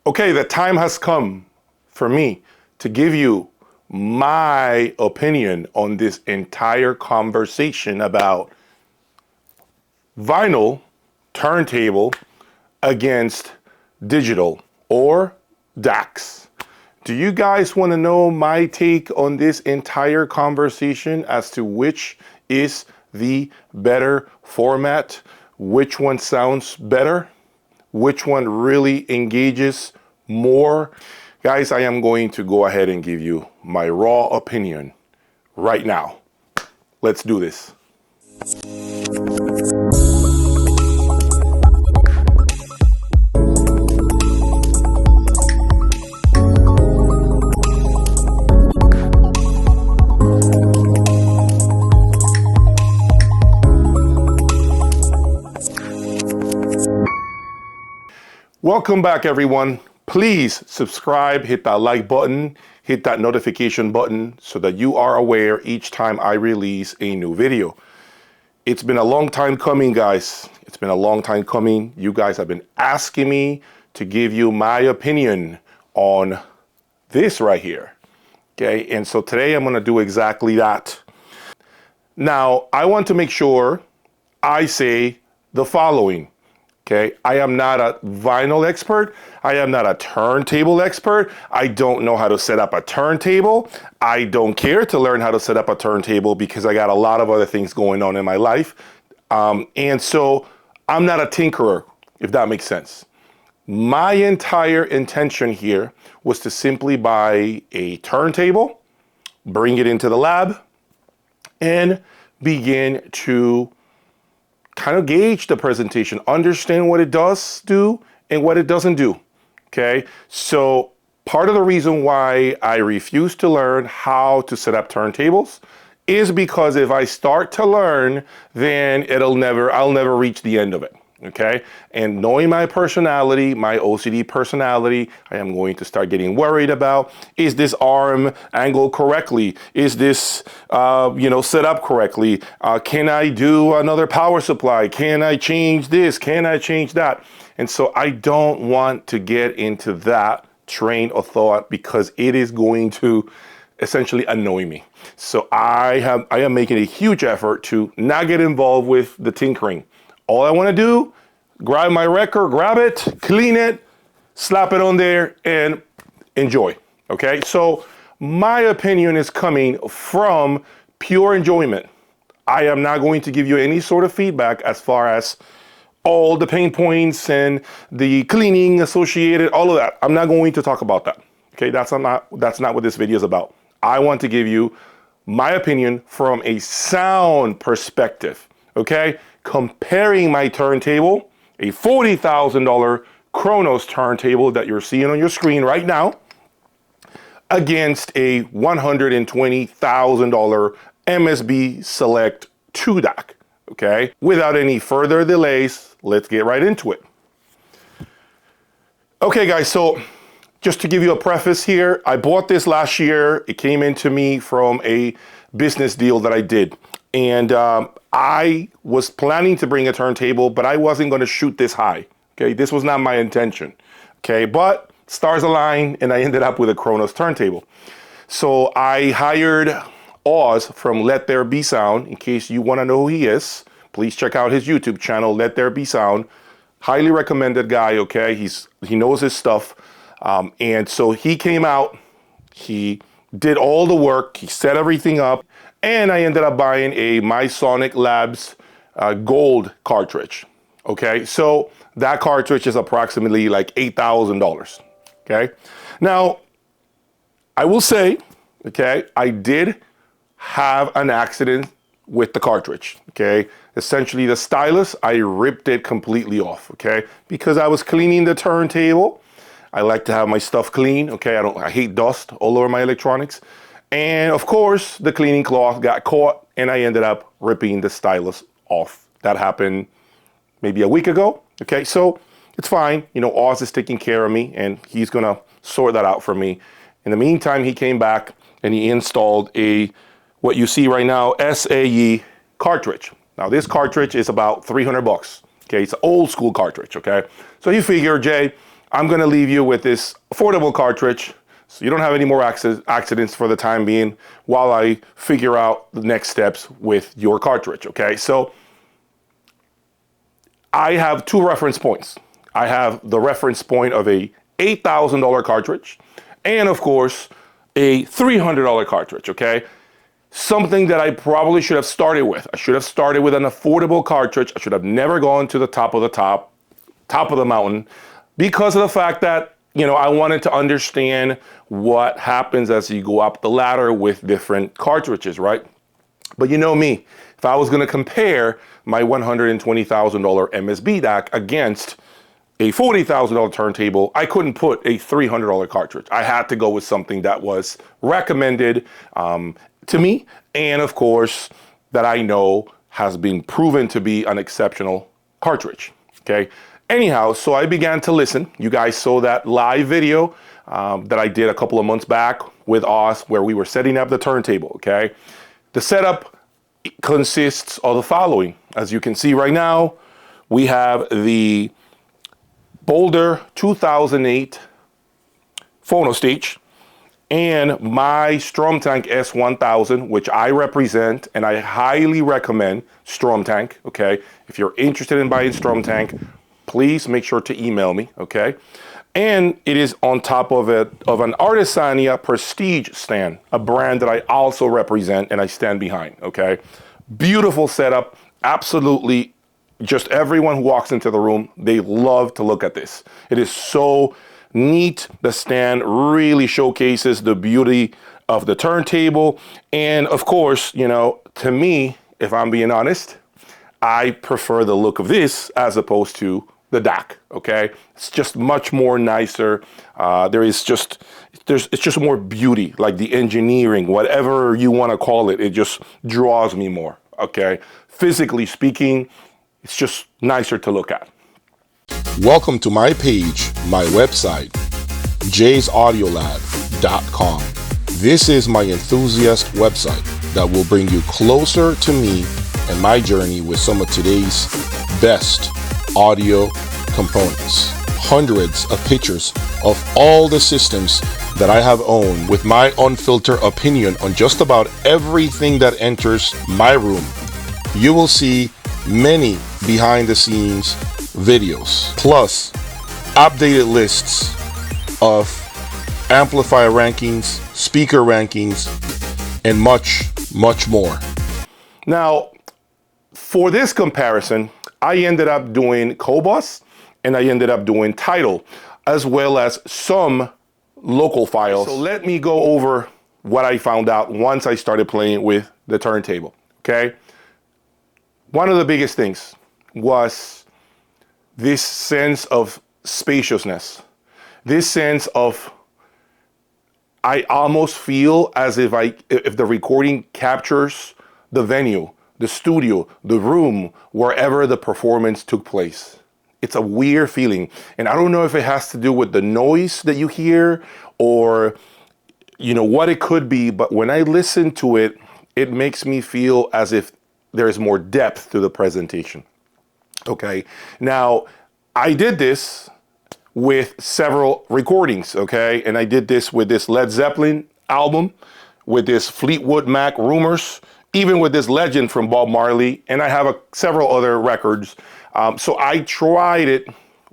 Okay, the time has come for me to give you my opinion on this entire conversation about vinyl turntable against digital or DAX. Do you guys want to know my take on this entire conversation as to which is the better format? Which one sounds better? Which one really engages more? Guys, I am going to go ahead and give you my raw opinion right now. Let's do this. Welcome back, everyone. Please subscribe, hit that like button, hit that notification button so that you are aware each time I release a new video. It's been a long time coming, guys. It's been a long time coming. You guys have been asking me to give you my opinion on this right here. Okay, and so today I'm going to do exactly that. Now, I want to make sure I say the following. Okay, I am not a vinyl expert. I am not a turntable expert. I don't know how to set up a turntable. I don't care to learn how to set up a turntable because I got a lot of other things going on in my life. And so I'm not a tinkerer, if that makes sense. My entire intention here was to simply buy a turntable, bring it into the lab, and begin to kind of gauge the presentation, understand what it does do and what it doesn't do. Okay, so part of the reason why I refuse to learn how to set up turntables is because if I start to learn, then I'll never reach the end of it. Okay, and knowing my personality, my OCD personality, I am going to start getting worried about, is this arm angled correctly? Is this, set up correctly? Can I do another power supply? Can I change this? Can I change that? And so I don't want to get into that train of thought because it is going to essentially annoy me. So I am making a huge effort to not get involved with the tinkering. All I want to do, grab my record, grab it, clean it, slap it on there, and enjoy. Okay, so my opinion is coming from pure enjoyment. I am not going to give you any sort of feedback as far as all the pain points and the cleaning associated, all of that. I'm not going to talk about that. Okay, that's not what this video is about. I want to give you my opinion from a sound perspective. Okay, comparing my turntable, a $40,000 Kronos turntable that you're seeing on your screen right now, against a $120,000 MSB Select 2DAC. Okay, without any further delays, let's get right into it. Okay, guys, so just to give you a preface here, I bought this last year. It came into me from a business deal that I did. And I was planning to bring a turntable, but I wasn't going to shoot this high. Okay, this was not my intention. Okay, but stars aligned and I ended up with a Kronos turntable. So I hired Oz from Let There Be Sound. In case you want to know who he is, please check out his YouTube channel, Let There Be Sound. Highly recommended guy. Okay, he knows his stuff. And so he came out, he did all the work, he set everything up. And I ended up buying a MySonic Labs gold cartridge. Okay, so that cartridge is approximately like $8,000. Okay, now I will say, okay, I did have an accident with the cartridge. Okay, essentially the stylus, I ripped it completely off. Okay, because I was cleaning the turntable. I like to have my stuff clean. Okay, I hate dust all over my electronics. And of course, the cleaning cloth got caught and I ended up ripping the stylus off. That happened maybe a week ago. Okay, so it's fine. You know, Oz is taking care of me and he's gonna sort that out for me. In the meantime, he came back and he installed what you see right now, SAE cartridge. Now this cartridge is about $300. Okay, it's an old school cartridge. Okay, so you figure, Jay, I'm gonna leave you with this affordable cartridge so you don't have any more accidents for the time being while I figure out the next steps with your cartridge, okay? So I have two reference points. I have the reference point of a $8,000 cartridge and of course a $300 cartridge, okay? Something that I probably should have started with. I should have started with an affordable cartridge. I should have never gone to the top of the mountain, because of the fact that, you know, I wanted to understand what happens as you go up the ladder with different cartridges, right? But you know me, if I was gonna compare my $120,000 MSB DAC against a $40,000 turntable, I couldn't put a $300 cartridge. I had to go with something that was recommended to me, and of course, that I know has been proven to be an exceptional cartridge, okay? Anyhow, so I began to listen. You guys saw that live video that I did a couple of months back with Oz where we were setting up the turntable, okay? The setup consists of the following. As you can see right now, we have the Boulder 2008 phono stage and my Strom Tank S1000, which I represent, and I highly recommend Strom Tank, okay? If you're interested in buying Strom Tank, please make sure to email me, okay? And it is on top of an Artesania Prestige stand, a brand that I also represent and I stand behind, okay? Beautiful setup, absolutely. Just everyone who walks into the room, they love to look at this. It is so neat. The stand really showcases the beauty of the turntable. And of course, you know, to me, if I'm being honest, I prefer the look of this as opposed to the DAC, okay? It's just much more nicer. It's just more beauty, like the engineering, whatever you want to call it, it just draws me more, okay? Physically speaking, it's just nicer to look at. Welcome to my page, my website, jayaudiolab.com. This is my enthusiast website that will bring you closer to me and my journey with some of today's best audio components. Hundreds of pictures of all the systems that I have owned with my unfiltered opinion on just about everything that enters my room. You will see many behind the scenes videos, plus updated lists of amplifier rankings, speaker rankings, and much, much more. Now, for this comparison, I ended up doing Cobus and I ended up doing Tidal, as well as some local files. So let me go over what I found out once I started playing with the turntable, okay? One of the biggest things was this sense of spaciousness, this sense of, I almost feel as if the recording captures the venue, the studio, the room, wherever the performance took place. It's a weird feeling. And I don't know if it has to do with the noise that you hear or, you know, what it could be, but when I listen to it, it makes me feel as if there's more depth to the presentation. Okay, now I did this with several recordings, okay, and I did this with this Led Zeppelin album, with this Fleetwood Mac Rumors, even with this Legend from Bob Marley, and I have several other records. So I tried it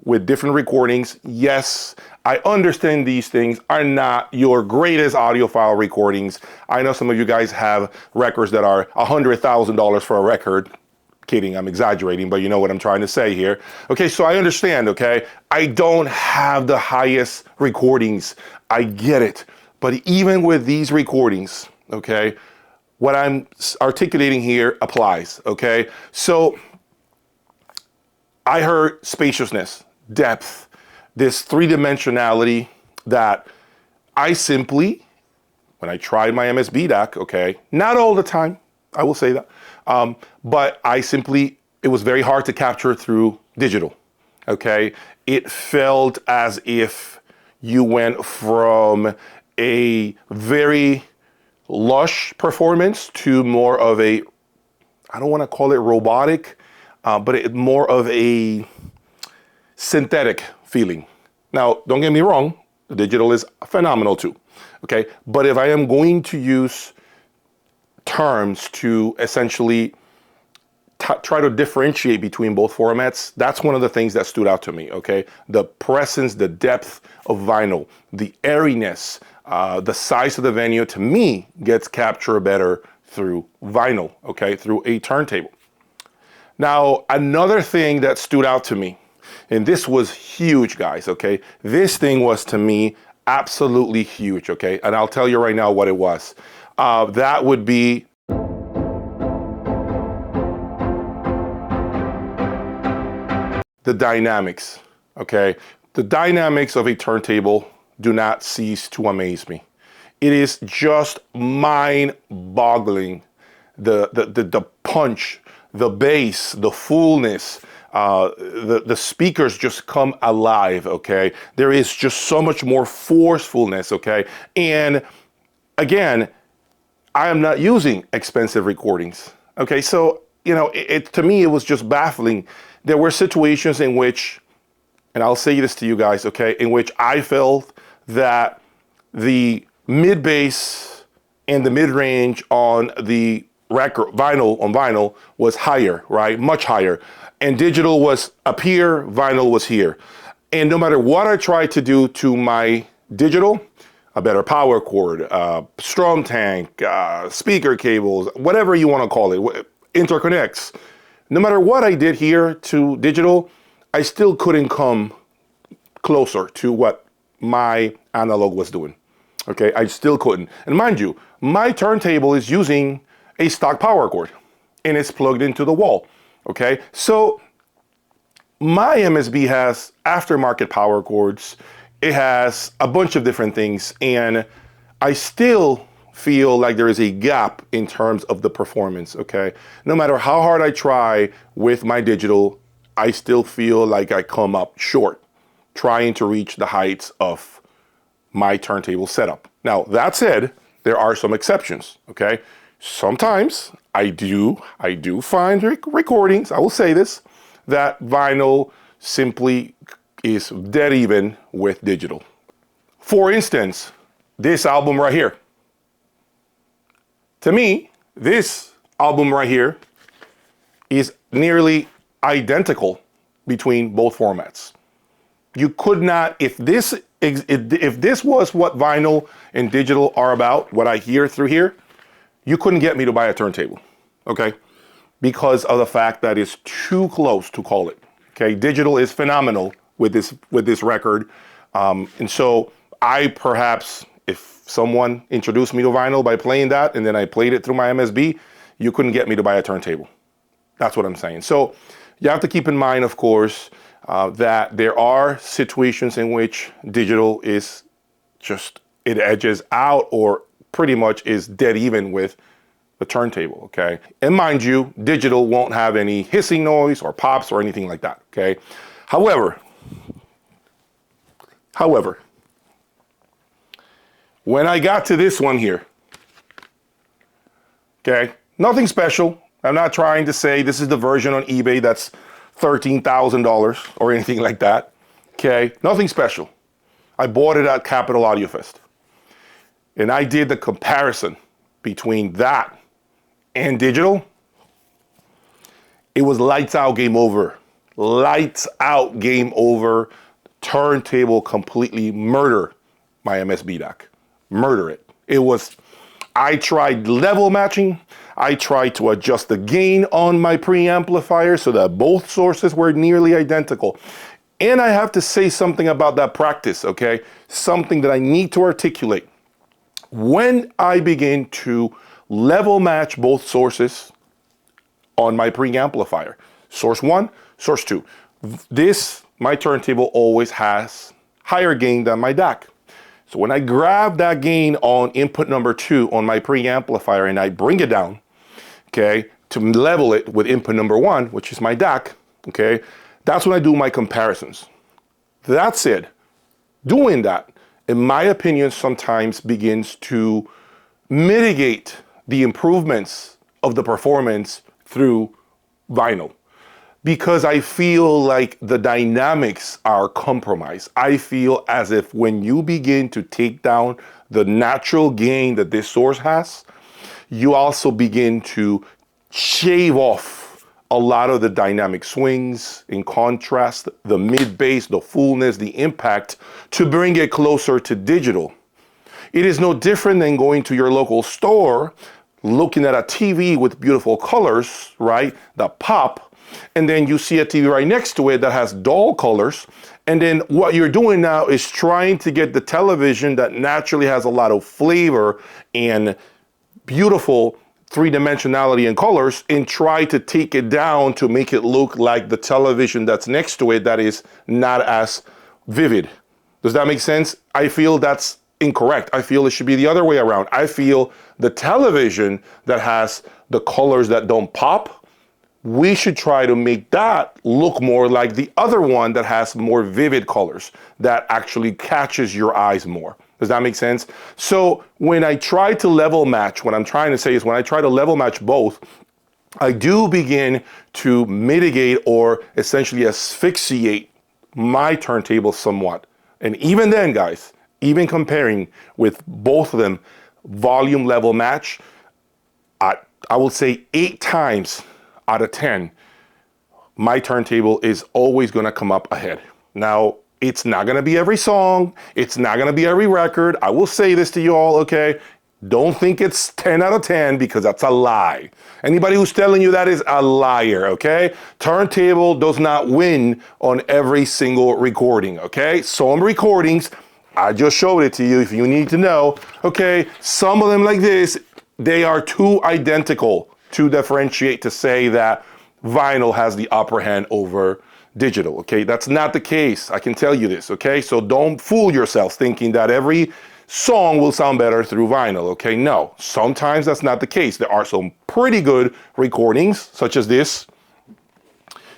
with different recordings. Yes, I understand these things are not your greatest audiophile recordings. I know some of you guys have records that are $100,000 for a record. Kidding, I'm exaggerating, but you know what I'm trying to say here. Okay, so I understand, okay? I don't have the highest recordings. I get it. But even with these recordings, okay, what I'm articulating here applies, okay? So I heard spaciousness, depth, this three-dimensionality that I simply, when I tried my MSB DAC, okay, not all the time, I will say that, but it was very hard to capture through digital, okay? It felt as if you went from a very lush performance to more of a, I don't want to call it robotic, but more of a synthetic feeling. Now, don't get me wrong, the digital is phenomenal too, okay? But if I am going to use terms to essentially try to differentiate between both formats, that's one of the things that stood out to me, okay? The presence, the depth of vinyl, the airiness, the size of the venue, to me, gets captured better through vinyl, okay? Through a turntable. Now, another thing that stood out to me, and this was huge, guys, okay? This thing was, to me, absolutely huge, okay? And I'll tell you right now what it was. That would be the dynamics, okay? The dynamics of a turntable do not cease to amaze me. It is just mind-boggling, the punch, the bass, the fullness, the speakers just come alive, okay? There is just so much more forcefulness, okay? And again, I am not using expensive recordings, okay? So, you know, to me, it was just baffling. There were situations in which, and I'll say this to you guys, okay, in which I felt that the mid bass and the mid range on the record vinyl was higher, right? Much higher. And digital was up here, vinyl was here. And no matter what I tried to do to my digital, a better power cord, strum tank, speaker cables, whatever you want to call it, interconnects. No matter what I did here to digital, I still couldn't come closer to what my analog was doing. Okay, I still couldn't. And mind you, my turntable is using a stock power cord and it's plugged into the wall. Okay, so my MSB has aftermarket power cords. It has a bunch of different things, and I still feel like there is a gap in terms of the performance, okay? No matter how hard I try with my digital, I still feel like I come up short trying to reach the heights of my turntable setup. Now, that said, there are some exceptions, okay? Sometimes I do find recordings, I will say this, that vinyl simply is dead even with digital. For instance, this album right here. To me, this album right here is nearly identical between both formats. You could not, if this was what vinyl and digital are about, what I hear through here, you couldn't get me to buy a turntable, okay? Because of the fact that it's too close to call it, okay? Digital is phenomenal with this record. And so I perhaps, if someone introduced me to vinyl by playing that and then I played it through my MSB, you couldn't get me to buy a turntable. That's what I'm saying. So you have to keep in mind, of course, that there are situations in which digital is just, it edges out or pretty much is dead even with the turntable, okay? And mind you, digital won't have any hissing noise or pops or anything like that, okay? However, when I got to this one here, okay, nothing special. I'm not trying to say this is the version on eBay that's $13,000 or anything like that, okay? Nothing special. I bought it at Capitol Audio Fest. And I did the comparison between that and digital. It was lights out, game over. Lights out, game over. Turntable completely murder my MSB DAC. Murder it. It was, I tried level matching. I tried to adjust the gain on my preamplifier so that both sources were nearly identical. And I have to say something about that practice, okay? Something that I need to articulate. When I begin to level match both sources on my preamplifier, source 1, source 2, my turntable always has higher gain than my DAC. So when I grab that gain on input number 2 on my preamplifier and I bring it down, okay, to level it with input number 1, which is my DAC, okay, that's when I do my comparisons. That said, doing that, in my opinion, sometimes begins to mitigate the improvements of the performance through vinyl. because I feel like the dynamics are compromised. I feel as if when you begin to take down the natural gain that this source has, you also begin to shave off a lot of the dynamic swings, in contrast, the mid bass, the fullness, the impact, to bring it closer to digital. It is no different than going to your local store, looking at a TV with beautiful colors, right, that pop, and then you see a TV right next to it that has dull colors, and then what you're doing now is trying to get the television that naturally has a lot of flavor and beautiful three-dimensionality and colors, and try to take it down to make it look like the television that's next to it that is not as vivid. Does that make sense? I feel that's incorrect. I feel it should be the other way around. I feel the television that has the colors that don't pop, we should try to make that look more like the other one that has more vivid colors, that actually catches your eyes more. Does that make sense? So when I try to level match, what I'm trying to say is when I try to level match both, I do begin to mitigate or essentially asphyxiate my turntable somewhat. And even then, guys, even comparing with both of them, volume level match, I will say 8 times out of 10, my turntable is always gonna come up ahead. Now, it's not gonna be every song, it's not gonna be every record. I will say this to you all, okay? Don't think it's 10 out of 10 because that's a lie. Anybody who's telling you that is a liar, okay? Turntable does not win on every single recording, okay? Some recordings, I just showed it to you if you need to know. Okay, some of them like this, they are too identical to differentiate to say that vinyl has the upper hand over digital, okay? That's not the case, I can tell you this, okay? So don't fool yourself thinking that every song will sound better through vinyl, okay? No, sometimes that's not the case. There are some pretty good recordings, such as this.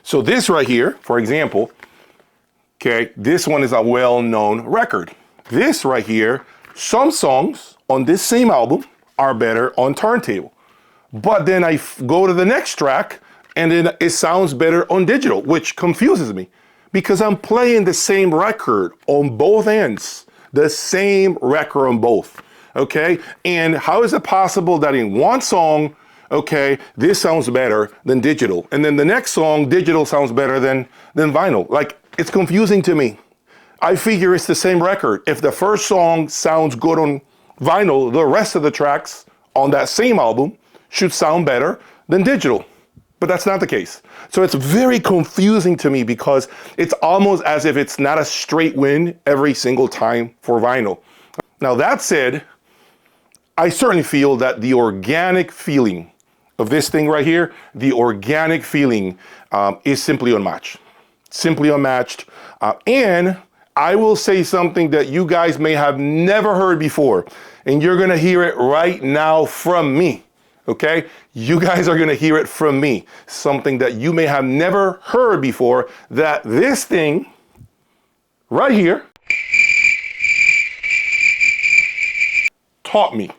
So this right here, for example, okay, this one is a well-known record. This right here, some songs on this same album are better on turntable. But then I go to the next track and then it sounds better on digital, which confuses me because I'm playing the same record on both ends, the same record on both, okay? And how is it possible that in one song, okay, this sounds better than digital, and then the next song, digital sounds better than vinyl? Like, it's confusing to me. I figure it's the same record. If the first song sounds good on vinyl, the rest of the tracks on that same album should sound better than digital. But that's not the case. So it's very confusing to me because it's almost as if it's not a straight win every single time for vinyl. Now that said, I certainly feel that the organic feeling of this thing right here, the organic feeling is simply unmatched. Simply unmatched. And I will say something that you guys may have never heard before, and you're gonna hear it right now from me, okay? You guys are gonna hear it from me. Something that you may have never heard before, that this thing right here taught me.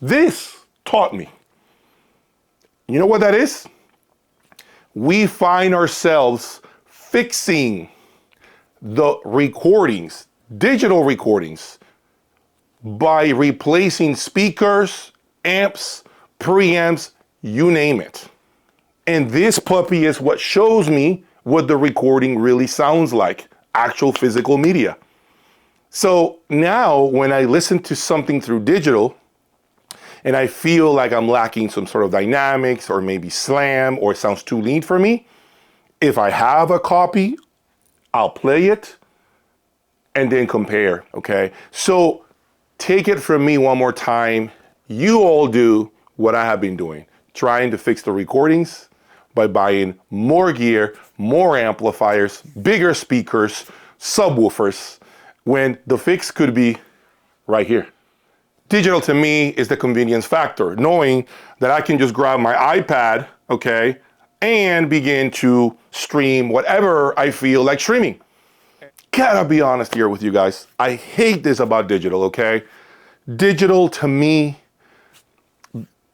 This taught me. You know what that is? We find ourselves fixing the recordings, digital recordings, by replacing speakers, amps, preamps, you name it. And this puppy is what shows me what the recording really sounds like, actual physical media. So now when I listen to something through digital and I feel like I'm lacking some sort of dynamics or maybe slam or it sounds too lean for me, if I have a copy, I'll play it and then compare, okay? So take it from me one more time. You all do what I have been doing, trying to fix the recordings by buying more gear, more amplifiers, bigger speakers, subwoofers, when the fix could be right here. Digital to me is the convenience factor, knowing that I can just grab my iPad, okay, and begin to stream whatever I feel like streaming. Gotta be honest here with you guys. I hate this about digital, okay? Digital to me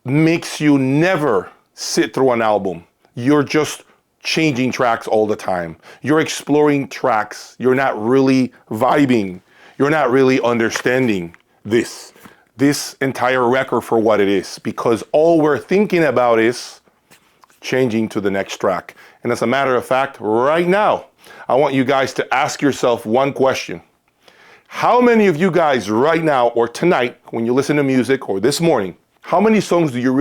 makes you never sit through an album. You're just changing tracks all the time. You're exploring tracks. You're not really vibing. You're not really understanding this entire record for what it is, because all we're thinking about is changing to the next track. And as a matter of fact, right now, I want you guys to ask yourself one question. How many of you guys right now or tonight, when you listen to music, or this morning, how many songs do you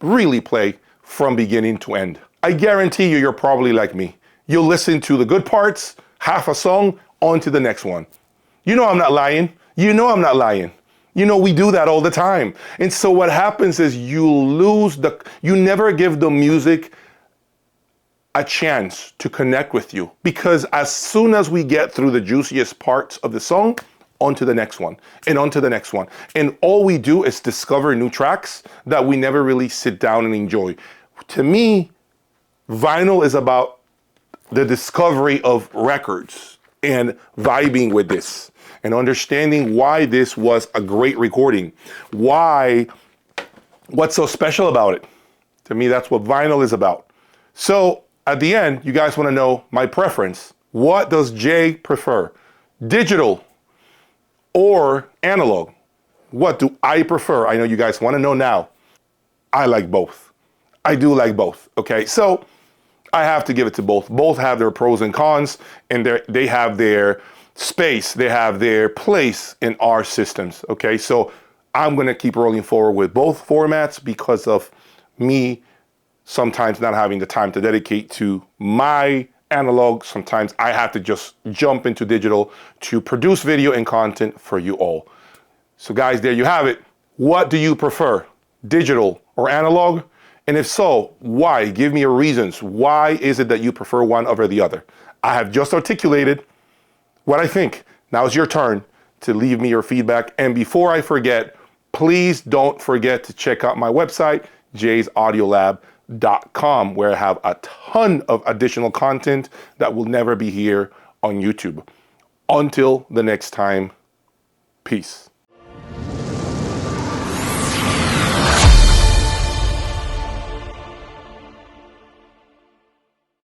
really play from beginning to end? I guarantee you're probably like me. You'll listen to the good parts, half a song, on to the next one. You know I'm not lying. You know I'm not lying. You know we do that all the time. And so what happens is you never give the music a chance to connect with you, because as soon as we get through the juiciest parts of the song, on to the next one, and on to the next one. And all we do is discover new tracks that we never really sit down and enjoy. To me, vinyl is about the discovery of records and vibing with this and understanding why this was a great recording. What's so special about it? To me, that's what vinyl is about. So at the end, you guys want to know my preference. What does Jay prefer? Digital or analog? What do I prefer? I know you guys want to know now. I like both. I do like both, okay? So I have to give it to both. Both have their pros and cons, and they have their space. They have their place in our systems, okay? So I'm going to keep rolling forward with both formats because of me sometimes not having the time to dedicate to my analog. Sometimes I have to just jump into digital to produce video and content for you all. So guys, there you have it. What do you prefer, digital or analog? And if so, why? Give me your reasons. Why is it that you prefer one over the other? I have just articulated what I think. Now it's your turn to leave me your feedback. And before I forget, please don't forget to check out my website, jayaudiolab.com, where I have a ton of additional content that will never be here on YouTube. Until the next time, peace.